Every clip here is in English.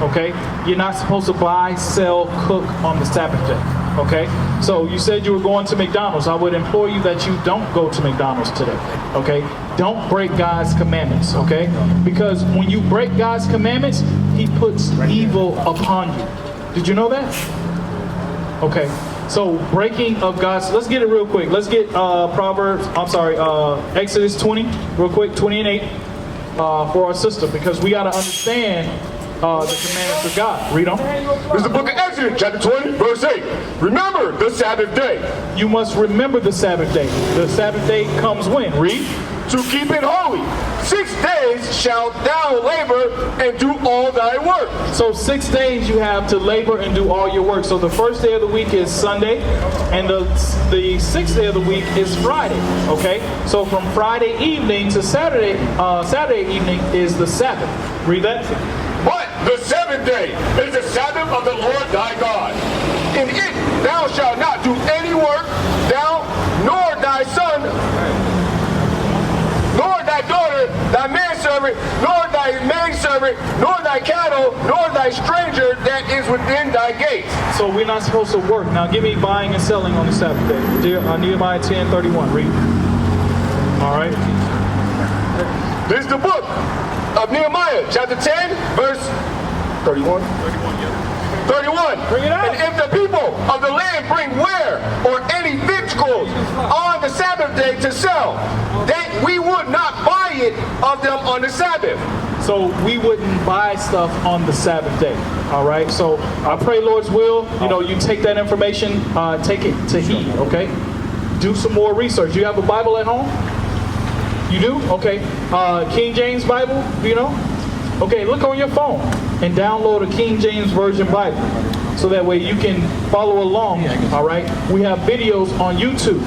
okay? You're not supposed to buy, sell, cook on the Sabbath day, okay? So you said you were going to McDonald's. I would implore you that you don't go to McDonald's today, okay? Don't break God's commandments, okay? Because when you break God's commandments, He puts evil upon you. Did you know that? Okay. So breaking of God's, let's get it real quick. Let's get Exodus 20, real quick, 20 and 8 for our sister, because we got to understand the commandments of God. Read on. This is the book of Exodus, chapter 20, verse 8. Remember the Sabbath day. You must remember the Sabbath day. The Sabbath day comes when? Read. To keep it holy. 6 days shalt thou labor and do all thy work. So 6 days you have to labor and do all your work. So the first day of the week is Sunday, and the sixth day of the week is Friday. Okay? So from Friday evening to Saturday evening is the Sabbath. Read that. But the seventh day is the Sabbath of the Lord thy God. In it thou shalt not do any work, thou nor thy son, nor thy daughter, thy manservant, nor thy maidservant, nor thy cattle, nor thy stranger that is within thy gates. So we're not supposed to work. Now give me buying and selling on the Sabbath day. Nehemiah 10:31. Read. All right. This is the book of Nehemiah, chapter 10, verse 31. 31. Bring it out. And if the people of the land bring ware or any victuals on the Sabbath day to sell, that we would not buy it of them on the Sabbath. So we wouldn't buy stuff on the Sabbath day. All right. So I pray, Lord's will, you take that information, take it to heed. Okay. Do some more research. You have a Bible at home? You do? Okay. King James Bible, do you know? Okay, look on your phone and download a King James Version Bible, so that way you can follow along, all right? We have videos on YouTube,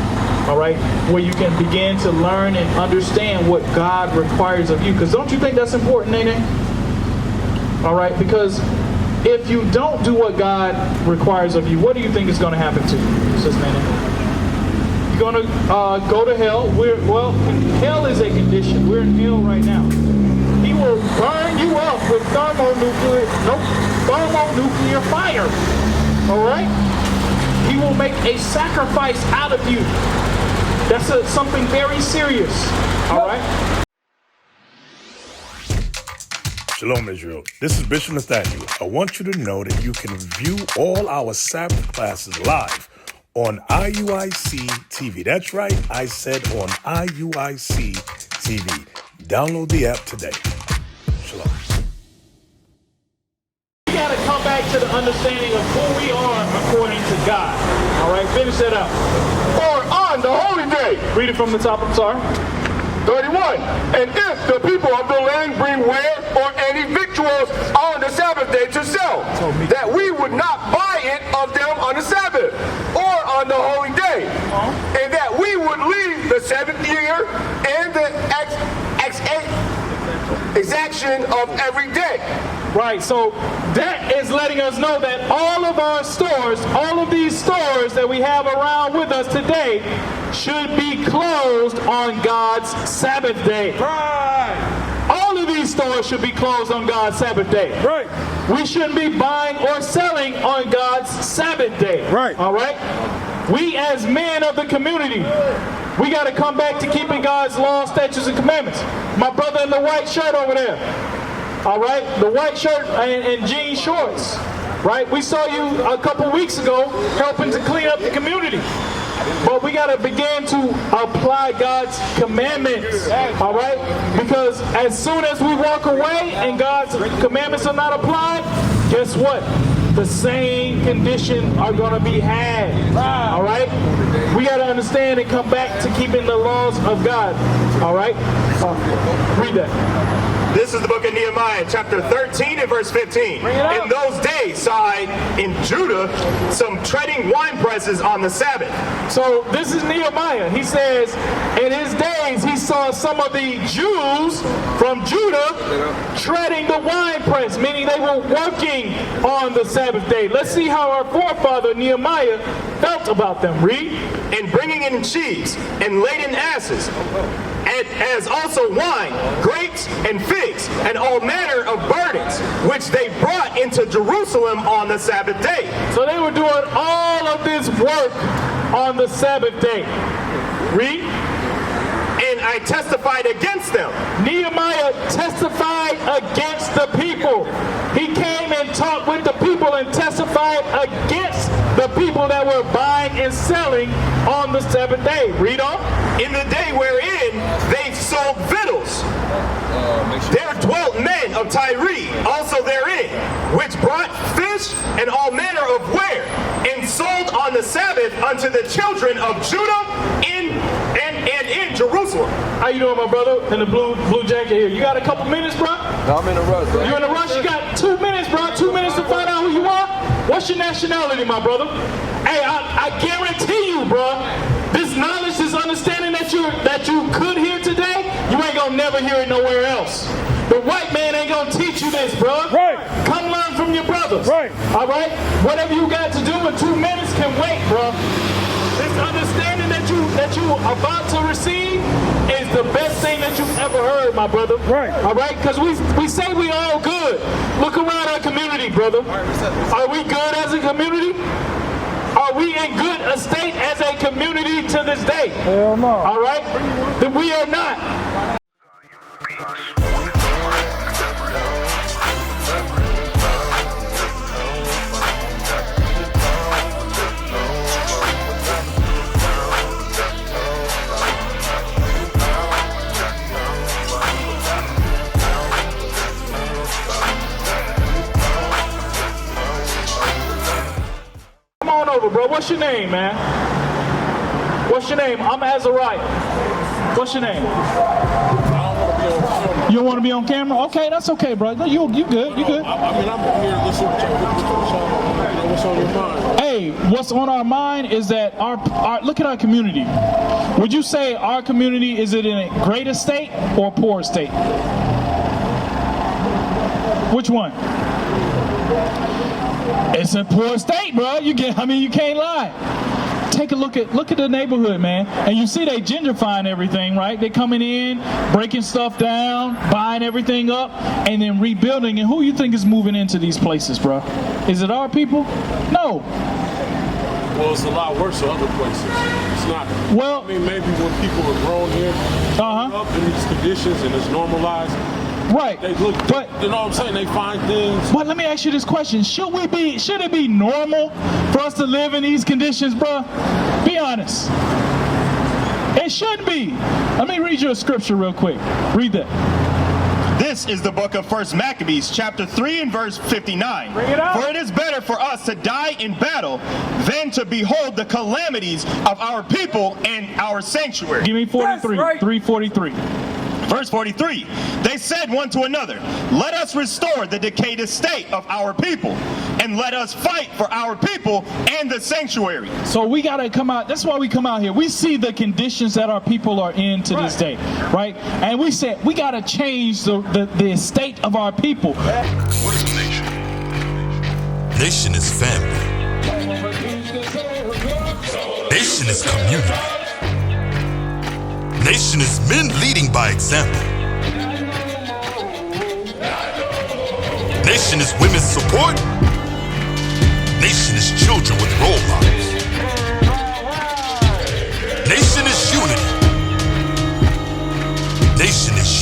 all right, where you can begin to learn and understand what God requires of you. Because don't you think that's important, Nene? All right, because if you don't do what God requires of you, what do you think is going to happen to you, Sister Nene? You're going to go to hell. Hell is a condition. We're in hell right now. He will burn you up with thermonuclear fire. All right? He will make a sacrifice out of you. That's something very serious. All right? Shalom, Israel. This is Bishop Nathaniel. I want you to know that you can view all our Sabbath classes live on IUIC TV. That's right, I said on IUIC TV. Download the app today. Shalom. We got to come back to the understanding of who we are according to God. All right, finish that up. Or on the holy day. Read it from the top, I'm sorry. 31. And if the people of the land bring ware or any victuals on the Sabbath day to sell, that we would not buy it of them on the Sabbath or on the holy day, and that we would leave the seventh year and the exaction of every day. Right, so that is letting us know that all of our stores, all of these stores that we have around with us today should be closed on God's Sabbath day. Right. All of these stores should be closed on God's Sabbath day. Right. We shouldn't be buying or selling on God's Sabbath day. Right. All right? We as men of the community, we got to come back to keeping God's law, statutes, and commandments. My brother in the white shirt over there. All right? The white shirt and jean shorts. Right? We saw you a couple weeks ago helping to clean up the community. But we got to begin to apply God's commandments, all right? Because as soon as we walk away and God's commandments are not applied, guess what? The same condition are going to be had, all right? We got to understand and come back to keeping the laws of God, all right? Read that. This is the book of Nehemiah, chapter 13 and verse 15. In those days saw I in Judah some treading wine presses on the Sabbath. So this is Nehemiah. He says, in his days he saw some of the Jews from Judah treading the wine press, meaning they were working on the Sabbath day. Let's see how our forefather Nehemiah felt about them. Read. And bringing in sheaves and laden asses, and as also wine, grapes, and figs, and all manner of burdens, which which they brought into Jerusalem on the Sabbath day. So they were doing all of this work on the Sabbath day. Read. And I testified against them. Nehemiah testified against the people. He came and talked with the people and testified against the people that were buying and selling on the Sabbath day. Read on. In the day wherein they sold victuals, there dwelt men of Tyre also therein, which brought fish and all manner of ware, and sold on the Sabbath unto the children of Judah in Jerusalem. How you doing, my brother? In the blue jacket here. You got a couple minutes, bro? No, I'm in a rush, bro. You in a rush? You got 2 minutes, bro. 2 minutes to find out who you are? What's your nationality, my brother? Hey, I guarantee you, bro, this knowledge, this understanding that you could hear today, you ain't gonna never hear it nowhere else. The white man ain't gonna teach you this, bro. Right. Come learn from your brothers. Right. All right? Whatever you got to do in 2 minutes can wait, bro. This understanding that you about to receive is the best thing that you've ever heard, my brother. Right. All right? Because we say we all good. Look around our community, brother. Are we good as a community? Are we in good estate as a community to this day? Hell no. All right? Then we are not. Come on over, bro. What's your name, man? What's your name? I'm Azariah. What's your name? You don't want to be on camera? Okay, that's okay, bro. No, you good. You good. I mean, I'm here listening to what's on your mind. Hey, what's on our mind is that our look at our community. Would you say our community, is it in a great estate or poor estate? Which one? It's a poor state, bro. You can't lie. Take a look at the neighborhood, man. And you see they gentrifying everything, right? They coming in, breaking stuff down, buying everything up, and then rebuilding. And who you think is moving into these places, bro? Is it our people? No. Well, it's a lot worse in other places. It's not. Well, I mean, maybe when people are grown here, up in these conditions and it's normalized. Right. They look, but you know what I'm saying? They find things. But let me ask you this question: should it be normal for us to live in these conditions, bro? Be honest. It should be. Let me read you a scripture real quick. Read that. This is the book of 1 Maccabees, chapter 3 and verse 59. Bring it out. For it is better for us to die in battle than to behold the calamities of our people and our sanctuary. Give me 43. Right. 343. Verse 43, they said one to another, let us restore the decayed estate of our people, and let us fight for our people and the sanctuary. So we got to come out. That's why we come out here. We see the conditions that our people are in to this day, right? And we said we got to change the estate of our people. What is a nation? Nation is family. Nation is community. Nation is men leading by example. Nation is women's support. Nation is children with role models. Nation is unity. Nation is